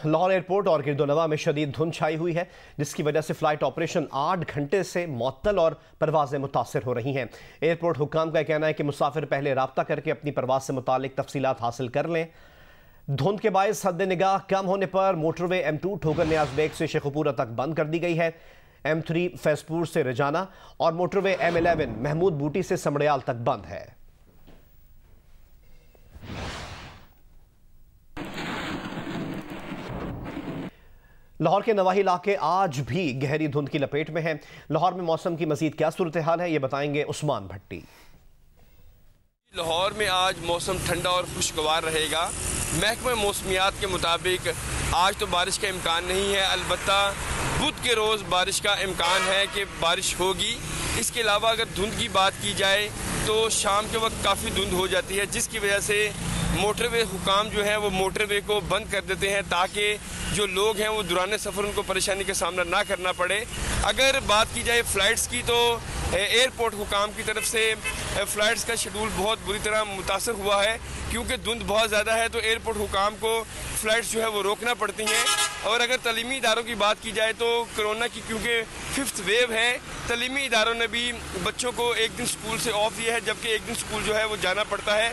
Lahore airport और गिरदोनवा में शदीद धुंध छाई हुई है, जिसकी वजह से फ्लाइट ऑपरेशन 8 घंटे से मुअत्तल और परवाजें मुतासर हो रही हैं। एयरपोर्ट हुक्काम का कहना है कि मुसाफिर पहले राब्ता करके अपनी परवाज से मुतालिक तफसीलात हासिल कर लें। धुंध के बायस हद निगाह कम होने पर मोटरवे M2 ठोकर नियाज बेग से शेखुपुरा तक बंद कर दी गई है। M3 फैजपुर से रजाना और मोटरवे M11 महमूद बूटी से समड़ियाल तक बंद है। लाहौर के नवाही इलाके आज भी गहरी धुंध की लपेट में हैं। लाहौर में मौसम की मजीद क्या सूरत हाल है, ये बताएंगे उस्मान भट्टी। लाहौर में आज मौसम ठंडा और खुशगवार रहेगा। महकमा मौसमियात के मुताबिक आज तो बारिश का इम्कान नहीं है, अलबत्ता बुध के रोज़ बारिश का इम्कान है कि बारिश होगी। इसके अलावा अगर धुंध की बात की जाए तो शाम के वक्त काफ़ी धुंध हो जाती है, जिसकी वजह से मोटरवे हुकाम जो है वो मोटरवे को बंद कर देते हैं ताकि जो लोग हैं वो दुराने सफ़र उनको परेशानी का सामना ना करना पड़े। अगर बात की जाए फ़्लाइट्स की तो एयरपोर्ट हुकाम की तरफ से फ़्लाइट्स का शेड्यूल बहुत बुरी तरह मुतासर हुआ है, क्योंकि धुंध बहुत ज़्यादा है तो एयरपोर्ट हुकाम को फ़्लाइट्स जो है वो रोकना पड़ती हैं। और अगर तलीमी इदारों की बात की जाए तो कोरोना की क्योंकि 5th वेव है, तलीमी इदारों ने भी बच्चों को एक दिन स्कूल से ऑफ दिया है, जबकि एक दिन स्कूल जो है वो जाना पड़ता है।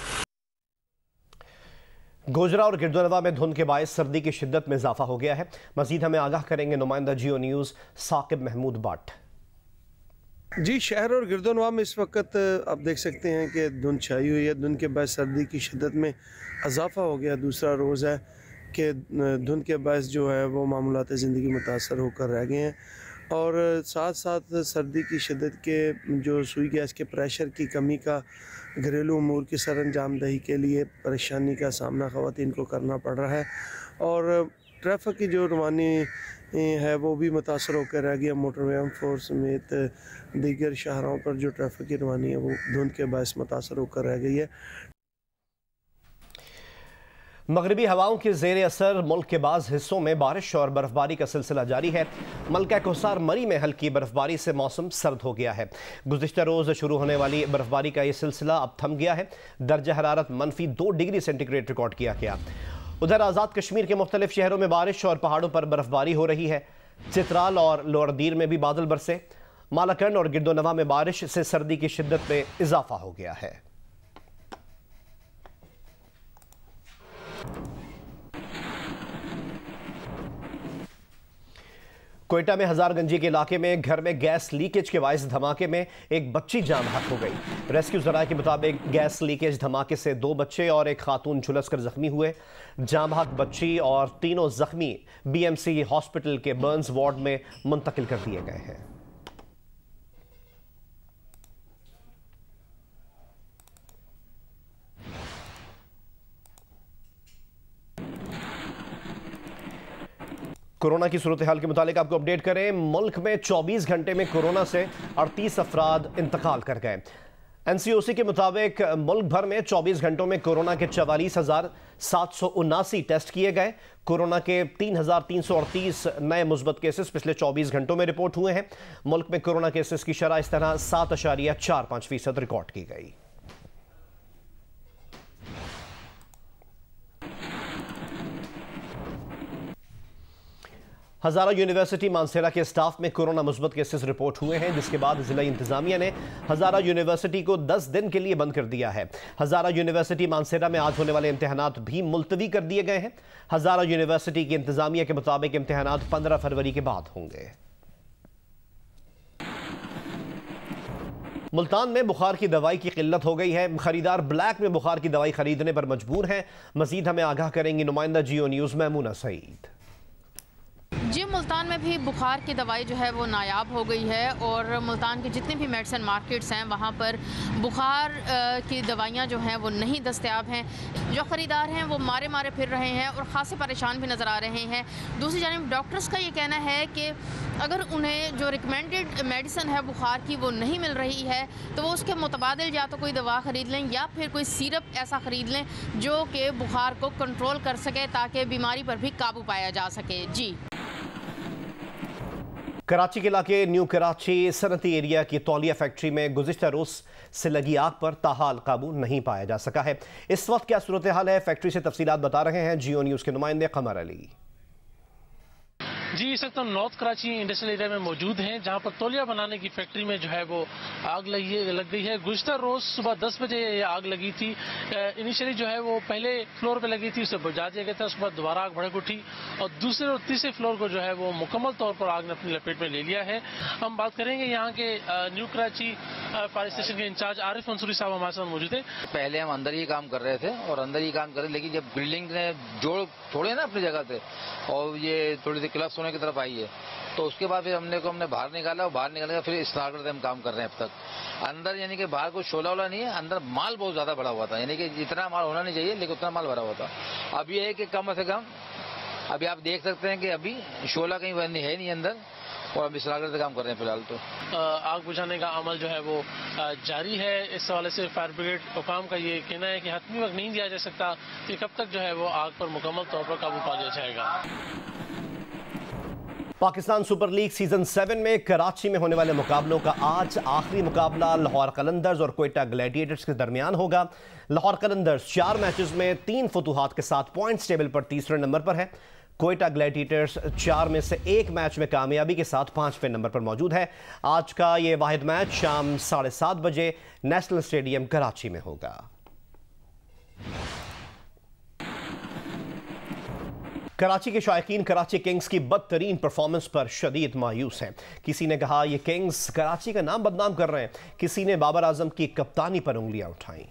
गोजरा और गिरदोनवा में धुंध के बायस सर्दी की शिद्दत में इजाफा हो गया है। मजीद हमें आगाह करेंगे नुमाइंदा जियो न्यूज़ साकिब महमूद बट। जी, शहर और गिरदोनवा में इस वक्त आप देख सकते हैं कि धुंध छाई हुई है। धुंध के बाद सर्दी की शिद्दत में इजाफा हो गया। दूसरा रोज़ है कि धुंध के बायस जो है वो मामूलात ज़िंदगी मुतासर होकर रह गए हैं और साथ साथ सर्दी की शिद्दत के जो सुई गैस के प्रेशर की कमी का घरेलू अमूर की सर अंजाम दही के लिए परेशानी का सामना ख़वातीन को करना पड़ रहा है और ट्रैफिक की जो रवानी है वो भी मुतासर होकर रह गया। मोटरवे M4 समेत दीगर शहरों पर जो ट्रैफिक की रवानी है वो धुंध के बायस मुतासर होकर रह गई है। मगरबी हवाओं के ज़ेर असर मुल्क के बाज़ हिस्सों में बारिश और बर्फबारी का सिलसिला जारी है। मलका कोसार मरी में हल्की बर्फबारी से मौसम सर्द हो गया है। गुज़िश्ता रोज़ शुरू होने वाली बर्फबारी का ये सिलसिला अब थम गया है। दर्जा हरारत -2 डिग्री सेंटीग्रेड रिकॉर्ड किया गया। उधर आज़ाद कश्मीर के मुख्तलिफ शहरों में बारिश और पहाड़ों पर बर्फबारी हो रही है। चित्राल और लोअर दीर में भी बादल बरसे। मालाकंड और गिरदोनवा में बारिश से सर्दी की शिद्दत में इजाफा हो गया है। कोयटा में हजारगंजी के इलाके में घर में गैस लीकेज के बायस धमाके में एक बच्ची जान बहक हो गई। रेस्क्यू जराये के मुताबिक गैस लीकेज धमाके से 2 बच्चे और एक खातून झुलसकर जख्मी हुए। जान बहक बच्ची और तीनों जख्मी BMC हॉस्पिटल के बर्न्स वार्ड में मुंतकिल कर दिए गए हैं। कोरोना की सूरत हाल के मुतालिक आपको अपडेट करें। मुल्क में 24 घंटे में कोरोना से 38 अफराद इंतकाल कर गए। NCOC के मुताबिक मुल्क भर में 24 घंटों में कोरोना के 44,779 टेस्ट किए गए। कोरोना के 3,338 नए मुस्बत केसेस पिछले 24 घंटों में रिपोर्ट हुए हैं। मुल्क में कोरोना केसेस की शरह इस तरह 7.45% रिकॉर्ड की गई। हज़ारा यूनिवर्सिटी मानसेरा के स्टाफ में कोरोना मुस्बत केसेस रिपोर्ट हुए हैं, जिसके बाद जिला इंतजामिया ने हज़ारा यूनिवर्सिटी को 10 दिन के लिए बंद कर दिया है। हज़ारा यूनिवर्सिटी मानसेरा में आज होने वाले इम्तिहानात भी मुलतवी कर दिए गए हैं। हज़ारा यूनिवर्सिटी की इंतजामिया के मुताबिक इम्तिहानात 15 फरवरी के बाद होंगे। मुल्तान में बुखार की दवाई की किल्लत हो गई है। खरीदार ब्लैक में बुखार की दवाई खरीदने पर मजबूर हैं। मजीद हमें आगाह करेंगी नुमाइंदा जियो न्यूज़ मैमूना सईद। जी, मुल्तान में भी बुखार की दवाई जो है वो नायाब हो गई है और मुल्तान के जितने भी मेडिसिन मार्केट्स हैं वहाँ पर बुखार की दवाइयाँ जो हैं वो नहीं दस्तयाब हैं। जो ख़रीदार हैं वो मारे मारे फिर रहे हैं और ख़ासे परेशान भी नज़र आ रहे हैं। दूसरी जानिब डॉक्टर्स का ये कहना है कि अगर उन्हें जो रिकमेंडेड मेडिसिन है बुखार की वो नहीं मिल रही है तो वो उसके मुतबादिल या तो कोई दवा ख़रीद लें या फिर कोई सिरप ऐसा ख़रीद लें जो कि बुखार को कंट्रोल कर सके ताकि बीमारी पर भी काबू पाया जा सके। जी, कराची के इलाके न्यू कराची सनती एरिया की तौलिया फैक्ट्री में गुज़िश्ता रोज़ से लगी आग पर ताहाल काबू नहीं पाया जा सका है। इस वक्त क्या सूरत हाल है, फैक्ट्री से तफसीलात बता रहे हैं जियो न्यूज़ के नुमाइंदे कमर अली। जी, इस वक्त हम नॉर्थ कराची इंडस्ट्रियल एरिया में मौजूद हैं, जहां पर तौलिया बनाने की फैक्ट्री में जो है वो आग लग गई है। गुज़िश्ता रोज सुबह 10 बजे ये आग लगी थी। इनिशियली जो है वो पहले फ्लोर पे लगी थी, उसे बुझा दिया गया था। उसके बाद दोबारा आग भड़क उठी और दूसरे और तीसरे फ्लोर को जो है वो मुकम्मल तौर पर आग ने अपनी लपेट में ले लिया है। हम बात करेंगे यहाँ के न्यू कराची फायर स्टेशन के इंचार्ज आरिफ मंसूरी साहब हमारे साथ मौजूद है। पहले हम अंदर ही काम कर रहे थे और अंदर ही काम कर रहे, लेकिन जब बिल्डिंग ने जोड़ छोड़े ना अपनी जगह से और ये थोड़ी सी क्लब्स होने की तरफ आई है, तो उसके बाद फिर हमने बाहर निकाला और बाहर निकाल कर फिर स्टार्ट करते हम काम कर रहे हैं अब तक। अंदर यानी कि बाहर कोई शोला वोला नहीं है, अंदर माल बहुत ज्यादा भरा हुआ था, यानी कि जितना माल होना नहीं चाहिए लेकिन उतना माल भरा हुआ था। अब ये है कि कम से कम अभी आप देख सकते हैं कि अभी शोला कहीं है नहीं अंदर और हम इस लागत से काम कर रहे हैं फिलहाल। तो आग बुझाने का अमल जो है वो जारी है। इस हवाले से फायर ब्रिगेड हुकाम का ये कहना है कि हतमी वक्त नहीं दिया जा सकता कि कब तक जो है वो आग पर मुकम्मल तौर पर काबू पा लिया जाएगा। पाकिस्तान सुपर लीग सीजन 7 में कराची में होने वाले मुकाबलों का आज आखिरी मुकाबला लाहौर कलंदर्स और क्वेटा ग्लैडिएटर्स के दरमियान होगा। लाहौर कलंदर्स 4 मैचेस में 3 फतूहात के साथ पॉइंट्स टेबल पर तीसरे नंबर पर है। क्वेटा ग्लैडिएटर्स 4 में से 1 मैच में कामयाबी के साथ 5वें नंबर पर मौजूद है। आज का ये वाहिद मैच शाम 7:30 बजे नेशनल स्टेडियम कराची में होगा। कराची के शायकीन कराची किंग्स की बदतरीन परफॉर्मेंस पर शदीद मायूस हैं। किसी ने कहा ये किंग्स कराची का नाम बदनाम कर रहे हैं, किसी ने बाबर आजम की कप्तानी पर उंगलियां उठाई।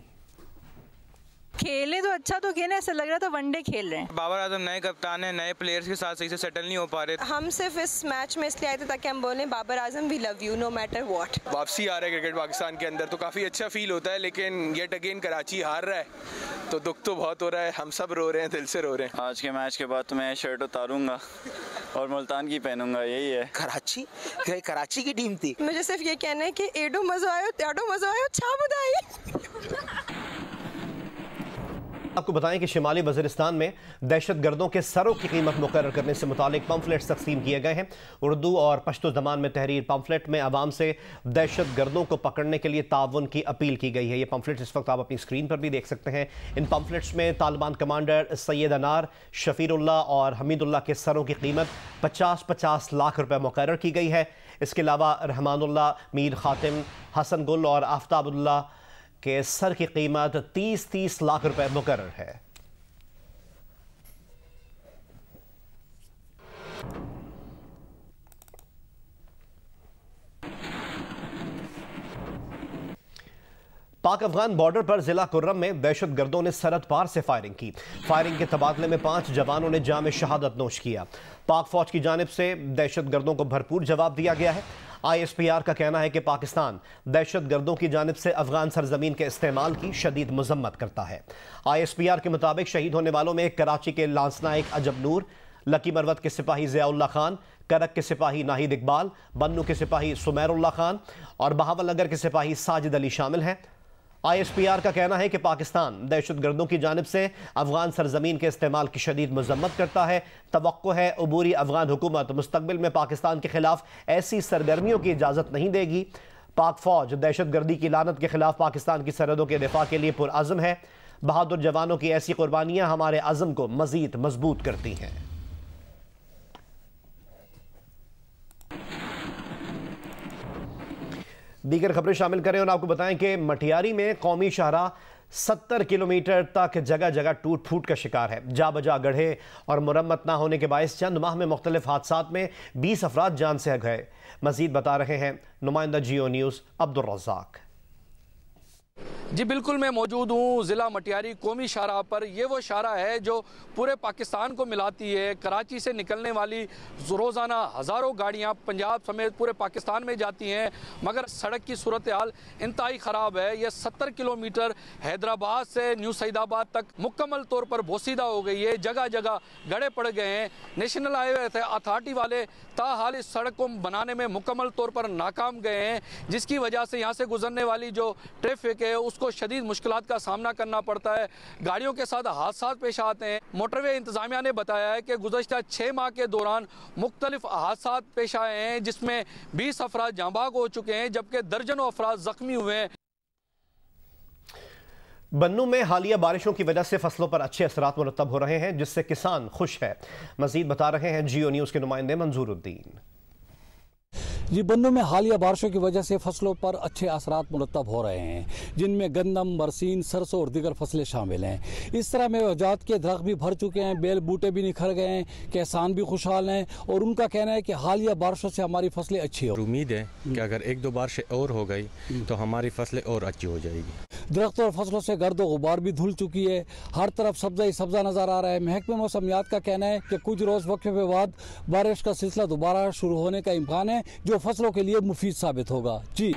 खेले तो अच्छा तो खेले, ऐसा लग रहा था वनडे खेल रहे हैं। बाबर आजम नए कप्तान हैं, नए प्लेयर्स के साथ सही से सेटल नहीं हो पा रहे। हम सिर्फ इस मैच में इसलिए आए थे ताकि हम बोलें Babar Azam we love you no matter what. वापसी आ रहा है क्रिकेट पाकिस्तान के अंदर तो काफ़ी अच्छा फील होता है, लेकिन येट अगेन कराची हार रहा है तो दुख तो बहुत हो रहा है। हम सब रो रहे हैं, दिल से रो रहे हैं। आज के मैच के बाद तो मैं शर्ट उतारूंगा और मुल्तान की पहनूंगा, यही है। कराची की टीम थी। मुझे सिर्फ ये कहना है कि एडो मज़ो आयो छा बुधाई। आपको बताएं कि शिमाली वज़ीरिस्तान में दहशतगर्दों के सरों की कीमत मुकर्रर करने से मुतालिक पम्फलेट्स तकसीम किए गए हैं। उर्दू और पश्तो ज़बान में तहरीर पम्फलेट में आवाम से दहशतगर्दों को पकड़ने के लिए ताउन की अपील की गई है। ये पम्फलेट्स इस वक्त आप अपनी स्क्रीन पर भी देख सकते हैं। इन पम्फलेट्स में तालिबान कमांडर सैयद अनार, शफीरुल्लाह और हमीदुल्लाह के सरों की कीमत 50-50 लाख रुपये मुकर्रर की गई है। इसके अलावा रहमानुल्लाह, मीर खातिम, हसन गुल और आफ्ताबुल्लाह के सर की कीमत 30-30 लाख रुपए मुकर्रर है। पाक अफगान बॉर्डर पर जिला कुर्रम में दहशतगर्दों ने सरहद पार से फायरिंग की। फायरिंग के तबादले में 5 जवानों ने जाम शहादत नोश किया। पाक फौज की जानिब से दहशतगर्दों को भरपूर जवाब दिया गया है। ISPR का कहना है कि पाकिस्तान दहशतगर्दों की जानिब से अफगान सरजमीन के इस्तेमाल की शदीद मजम्मत करता है। ISPR के मुताबिक शहीद होने वालों में कराची के लांसनाइक अजब नूर, लकी मरवत के सिपाही ज़ियाउल्लाह खान, करक के सिपाही नाहिद इकबाल, बन्नू के सिपाही सुमैरुल्लाह खान और बहावल नगर के सिपाही साजिद अली शामिल हैं। ISPR का कहना है कि पाकिस्तान दहशतगर्दों की जानिब से अफगान सरजमीन के इस्तेमाल की शदीद मजम्मत करता है। तवक्को है अबूरी अफगान हुकूमत मुस्तकबिल में पाकिस्तान के खिलाफ ऐसी सरगर्मियों की इजाज़त नहीं देगी। पाक फौज दहशतगर्दी की लानत के खिलाफ पाकिस्तान की सरहदों के दिफा के लिए पुरअज़्म है। बहादुर जवानों की ऐसी कुर्बानियाँ हमारे अज़्म को मज़ीद मजबूत करती हैं। दीगर खबरें शामिल करें और आपको बताएं कि मटियारी में कौमी शाहराह 70 किलोमीटर तक जगह जगह टूट फूट का शिकार है। जा बजा गढ़े और मुरम्मत ना होने के बायस चंद माह में मुख्तलिफ हादसात में 20 अफराद जान से गए। मजीद बता रहे हैं नुमाइंदा जियो न्यूज़ अब्दुल रज़ाक। जी बिल्कुल, मैं मौजूद हूँ ज़िला मटियारी कौमी शाहराह पर। ये वो शाहराह है जो पूरे पाकिस्तान को मिलाती है। कराची से निकलने वाली रोज़ाना हज़ारों गाड़ियाँ पंजाब समेत पूरे पाकिस्तान में जाती हैं, मगर सड़क की सूरत हाल इंतहाई ख़राब है। ये 70 किलोमीटर हैदराबाद से न्यू सईदाबाद तक मुकम्मल तौर पर बोसीदा हो गई है। जगह जगह गड़े पड़ गए हैं। नेशनल हाईवे अथॉरिटी वाले ताहाल इस सड़क को बनाने में मुकम्मल तौर पर नाकाम गए हैं, जिसकी वजह से यहाँ से गुजरने वाली जो ट्रैफिक है उसको शदीद मुश्किलात का सामना करना पड़ता है। गाड़ियों के साथ हादसा पेश आते हैं। मोटरवे इंतजामिया ने बताया है कि गुज़श्ता 6 माह के दौरान मुख्तलिफ हादसा पेश आए हैं, जिसमें 20 अफराद जांबाग हो चुके हैं जबकि दर्जनों अफराद जख्मी हुए हैं। बन्नू में हालिया बारिशों की वजह से फसलों पर अच्छे असरात मुरतब हो रहे हैं, जिससे किसान खुश है। मजीद बता रहे हैं जियो न्यूज़ के नुमाइंदे मंजूरुद्दीन। जी, बन्नू में हालिया बारिशों की वजह से फसलों पर अच्छे असरात मुरतब हो रहे हैं, जिनमें गंदम, बरसीन, सरसों और दीगर फसलें शामिल हैं। इस तरह मेवेजात के दरख्त भी भर चुके हैं, बेल बूटे भी निखर गए हैं, किसान भी खुशहाल हैं और उनका कहना है कि हालिया बारिशों से हमारी फसलें अच्छी हो। उम्मीद है कि अगर 1-2 बारिश और हो गई तो हमारी फसलें और अच्छी हो जाएगी। दरख्त और फसलों से गर्द गुबार भी धुल चुकी है, हर तरफ सब्जा ही सब्जा नजर आ रहा है। महकमे मौसमियात का कहना है कि कुछ रोज वक्फे के बाद बारिश का सिलसिला दोबारा शुरू होने का इम्कान है, जो फसलों के लिए मुफीद साबित होगा। जी,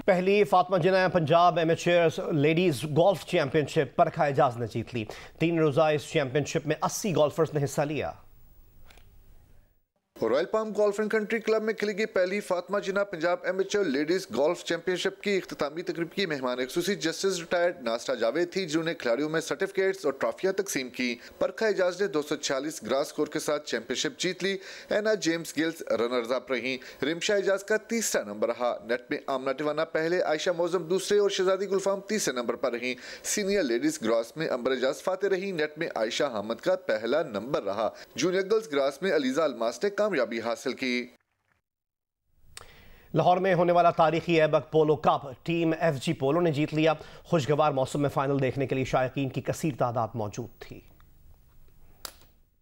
पहली Fatima Jinnah Punjab amateurs ladies golf championship Parkha Ejaz ने जीत ली। 3 रोजा इस चैंपियनशिप में 80 गोल्फर्स ने हिस्सा लिया। Royal palm golf and country club में खेली गई पहली Fatima Jinnah Punjab amateur ladies golf championship की इख्तितामी तकरीब की मेहमान खुसूसी जस्टिस रिटायर्ड नास्टा जावेद थी, जिन्होंने खिलाड़ियों में सर्टिफिकेट्स और ट्रॉफियां तकसीम की। परखा एजाज ने 246 ग्रास स्कोर के साथ चैंपियनशिप जीत ली। एना जेम्स गिल्स रनर्स अप रही। रिमशा एजाज का तीसरा नंबर रहा। नेट में आमना टिवाना पहले, आयशा मौजम दूसरे और शहजादी गुलफाम तीसरे नंबर पर रही। सीनियर लेडीज ग्रास में अंबर एजाज फाते रही। नेट में आयशा अहमद का पहला नंबर रहा। जूनियर गर्ल्स ग्रास में अलीजा अलमास ने कामयाबी हासिल की। लाहौर में होने वाला तारीखी एबक पोलो कप टीम FG पोलो ने जीत लिया। खुशगवार मौसम में फाइनल देखने के लिए शायकीन की कसीर तादाद मौजूद थी।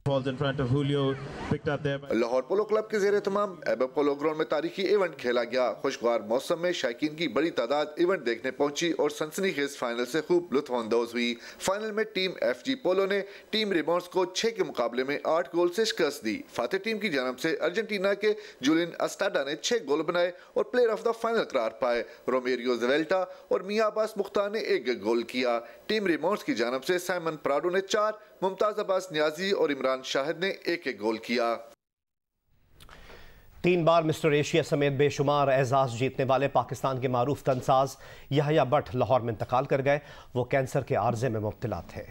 लाहौर पोलो क्लब के ज़ेरे तमाम एबक पोलो ग्राउंड में तारीखी इवेंट खेला गया। खुशगवार मौसम में शायकीन की बड़ी तादाद इवेंट देखने पहुंची और सनसनीखेज फाइनल से खूब लुत्फ़अंदोज़ हुई। फाइनल में टीम FG पोलो ने टीम रिबॉन्स को 6 के मुकाबले में 8 गोल से शिकस्त दी। फातेह टीम की जानब से अर्जेंटीना के जुलियन अस्टाडा ने 6 गोल बनाए और प्लेयर ऑफ द फाइनल करार पाए। रोमेरियो ज़वेल्टा और मियां अब्बास मुख्तार ने 1 गोल किया। टीम रिबॉन्स की जानब से साइमन प्राडो ने 4, मुमताज अब्बास न्याजी और इमरान शाहिद ने 1 गोल किया। 3 बार मिस्टर एशिया समेत बेशुमार एजाज जीतने वाले पाकिस्तान के मारूफ तनसाज याहिया भट्ट लाहौर में इंतकाल कर गए। वो कैंसर के आर्जे में मुब्तला थे।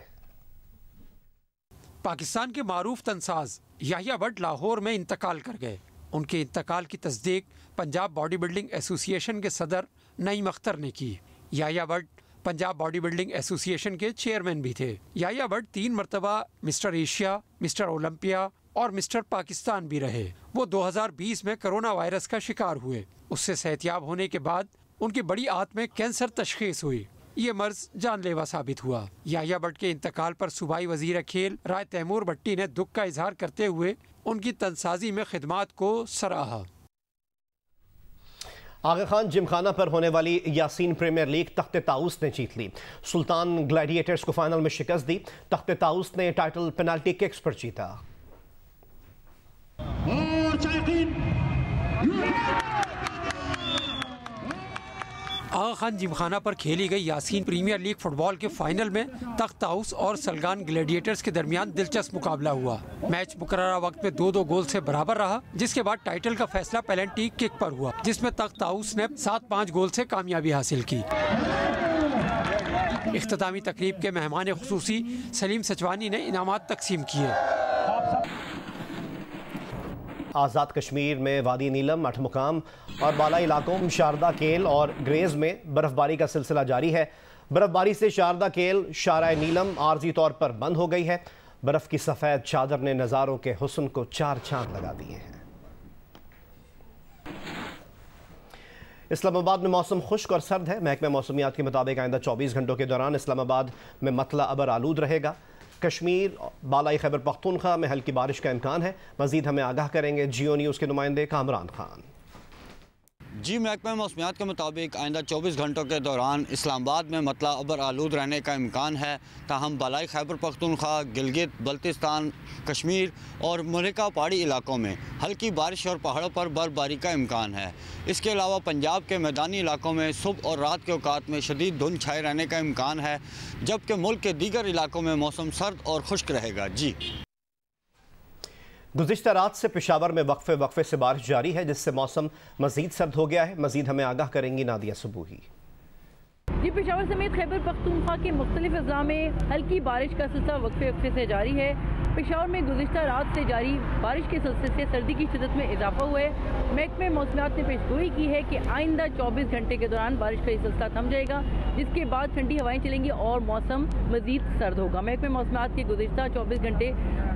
पाकिस्तान के मारूफ तनसाज याहिया भट्ट लाहौर में इंतकाल कर गए। उनके इंतकाल की तस्दीक पंजाब बॉडी बिल्डिंग एसोसिएशन के सदर नईम अख्तर ने की। Yahya Bhatt Punjab body building association के चेयरमैन भी थे। याहिया भट्ट 3 मरतबा मिस्टर एशिया, मिस्टर ओलंपिया और मिस्टर पाकिस्तान भी रहे। वो 2020 में कोरोना वायरस का शिकार हुए। उससे सेहतयाब होने के बाद उनकी बड़ी आंत में कैंसर तशखीस हुई। ये मर्ज जानलेवा साबित हुआ। याहिया भट्ट के इंतकाल पर सूबाई वजीर खेल राय तैमूर भट्टी ने दुख का इजहार करते हुए उनकी तनसाजी में खिदमात को सराहा। आगा खान जिमखाना पर होने वाली यासीन प्रीमियर लीग तख्ते ताउस ने जीत ली। सुल्तान ग्लैडिएटर्स को फाइनल में शिकस्त दी। तख्ते ताउस ने टाइटल पेनाल्टी किक्स पर जीता। आगा खान जिमखाना पर खेली गई यासीन प्रीमियर लीग फुटबॉल के फाइनल में तख्त ताउस और सलगान ग्लैडिएटर्स के दरमियान दिलचस्प मुकाबला हुआ। मैच मुकर्ररा वक्त में 2-2 गोल से बराबर रहा, जिसके बाद टाइटल का फैसला पेनल्टी किक पर हुआ, जिसमें तख्त ताउस ने 7-5 गोल से कामयाबी हासिल की। इख्तितामी तकरीब के मेहमान खुसूसी सलीम सचवानी ने इनामात तकसीम किए। आज़ाद कश्मीर में वादी नीलम, 8 मुकाम और बालाई इलाकों में शारदा केल और ग्रेज में बर्फबारी का सिलसिला जारी है। बर्फबारी से शारदा केल, शाराय नीलम आर्जी तौर पर बंद हो गई है। बर्फ की सफ़ेद चादर ने नज़ारों के हुस्न को 4 चांद लगा दिए हैं। इस्लामाबाद में मौसम खुश्क और सर्द है। महकमे मौसमियात के मुताबिक आइंदा 24 घंटों के दौरान इस्लामाबाद में मतला अबर आलूद रहेगा। कश्मीर, बालाई खैबर पख्तूनख्वा में हल्की बारिश का इम्कान है। मजीद हमें आगाह करेंगे जियो न्यूज़ के नुमाइंदे कामरान खान। जी, महकमा मौसमियात के मुताबिक आइंदा 24 घंटों के दौरान इस्लामाबाद में मतला अबर आलूद रहने का इम्कान है। ताहम बालाई खैबर पख्तूनख्वा, गिलगित बल्तिस्तान, कश्मीर और मलिका पहाड़ी इलाकों में हल्की बारिश और पहाड़ों पर बर्फबारी का इम्कान है। इसके अलावा पंजाब के मैदानी इलाकों में सुबह और रात के औकात में शदीद धुंध छाए रहने का इम्कान है, जबकि मुल्क के दीगर इलाकों में मौसम सर्द और खुश्क रहेगा। जी, गुज़िश्ता रात से पेशावर में वक्फे से बारिश जारी है, जिससे मौसम मजीद सर्द हो गया है। मजीद हमें आगाह करेंगी नादिया सुबूही। जी पेशावर समेत खैबर पख्तूनख्वा के मुख्तलिफ अजला में हल्की बारिश का सिलसिला वक्फे वक्फे से जारी है। पेशावर में गुज़िश्ता रात से जारी बारिश के सिलसिले से सर्दी की शिद्दत में इजाफा हुआ है। महकमे मौसमियात ने पेशगोई की है कि आइंदा 24 घंटे के दौरान बारिश का ये सिलसिला थम जाएगा, जिसके बाद ठंडी हवाएं चलेंगी और मौसम मजीद सर्द होगा। महकमे मौसमियात के गुज़िश्ता 24 घंटे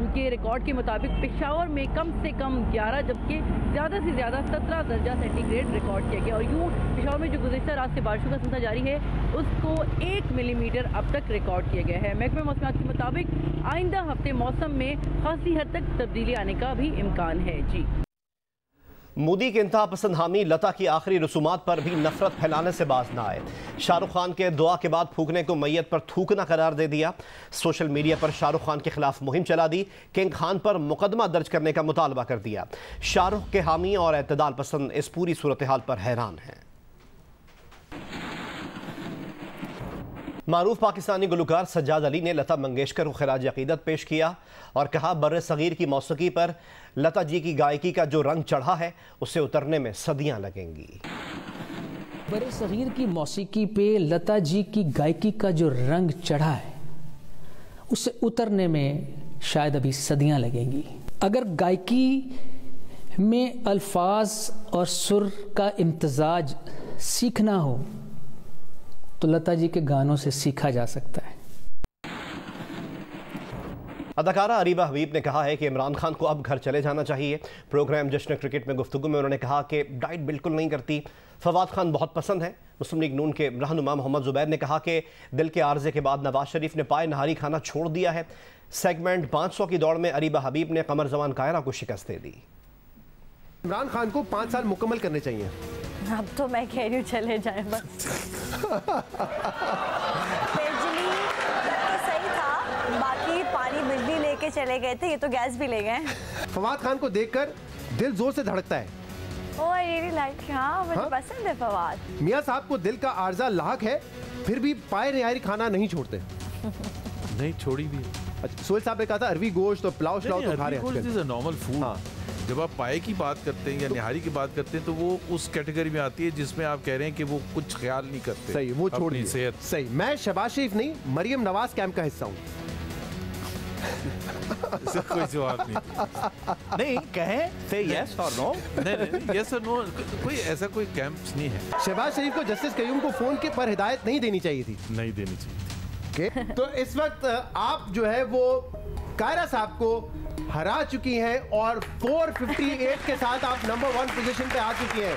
के रिकॉर्ड के मुताबिक पेशावर में कम से कम 11 जबकि ज़्यादा से ज़्यादा 17 दर्जा सेंटीग्रेड रिकॉर्ड किया गया। और यूँ पेशावर में जो गुज़िश्ता रात से बारिशों का सिलसिला जारी है उसको 1 मिलीमीटर अब तक रिकॉर्ड किया गया है। महकमे मौसमियात के मुताबिक आइंदा हफ्ते मौसम में खासी हद तक तब्दीली आने का भी इम्कान है। जी मोदी के इंतहा पसंद हामी लता की आखिरी रसूमात पर भी नफरत फैलाने से बाज ना आए। शाहरुख खान के दुआ के बाद फूकने को मैयत पर थूकना करार दे दिया। सोशल मीडिया पर शाहरुख खान के खिलाफ मुहिम चला दी। किंग खान पर मुकदमा दर्ज करने का मुतालबा कर दिया। शाहरुख के हामी और एतदाल पसंद इस पूरी सूरत हाल पर हैरान हैं। मारूफ पाकिस्तानी गुलकार सज्जाद अली ने लता मंगेशकर को खिराज अकीदत पेश किया और कहा बर्रे सगीर की मौसीकी पर लता जी की गायकी का जो रंग चढ़ा है उसे उतरने में सदियां लगेंगी। बर्रे सगीर की मौसीकी पे लता जी की गायकी का जो रंग चढ़ा है उसे उतरने में शायद अभी सदियां लगेंगी। अगर गायकी में अल्फाज और सुर का इम्तजाज सीखना हो तो लता जी के गानों से सीखा जा सकता है। अदाकारा अरीबा हबीब ने कहा है कि इमरान खान को अब घर चले जाना चाहिए। प्रोग्राम जश्न क्रिकेट में गुफ्तगू में उन्होंने कहा कि डाइट बिल्कुल नहीं करती, फवाद खान बहुत पसंद है। मुस्लिम लीग नून के रहनुमा मोहम्मद जुबैर ने कहा कि दिल के आर्जे के बाद नवाज शरीफ ने पाए नहारी खाना छोड़ दिया है। सेगमेंट 500 की दौड़ में अरीबा हबीब ने कमर जमान कायरा को शिकस्त दे दी। इमरान खान को 5 साल मुकम्मल करने चाहिए। अब तो मैं कह रही हूँ चले जाए बस। बिजली तो सही था, बाकी पानी बिजली लेके चले गए थे, ये तो गैस भी ले गए। फवाद खान को देखकर दिल जोर से धड़कता है। ओह आई रियली लाइक, हाँ मुझे पसंद है फवाद। मियाँ साहब को दिल का आर्जा लाक है, फिर भी पाए नहारी खाना नहीं छोड़ते। नहीं छोड़ी भी। अच्छा, सोहेल साहब ने कहा था अरवी गोश्त और पुलाव शलाव तो खा रहे हैं। Normal food. जब आप पाए की बात करते हैं या निहारी की बात करते हैं तो वो उस कैटेगरी में आती है जिसमें आप कह रहे हैं कि वो कुछ ख्याल नहीं करते। सही, वो छोड़ दी सेहत। सही। मैं शहबाज शरीफ नहीं, मरियम नवाज कैंप का हिस्सा हूँ। कोई जवाब नहीं। नहीं कहें से यस और नो। नहीं यस और नो, कोई ऐसा कोई कैंप नहीं है। शहबाज शरीफ को जस्टिस कयूम को फोन के पर हिदायत नहीं देनी चाहिए थी। नहीं देनी चाहिए थी। तो इस वक्त आप जो है वो कायरा साहब को हरा चुकी हैं और 458 के साथ आप नंबर 1 पोजीशन पे आ चुकी हैं।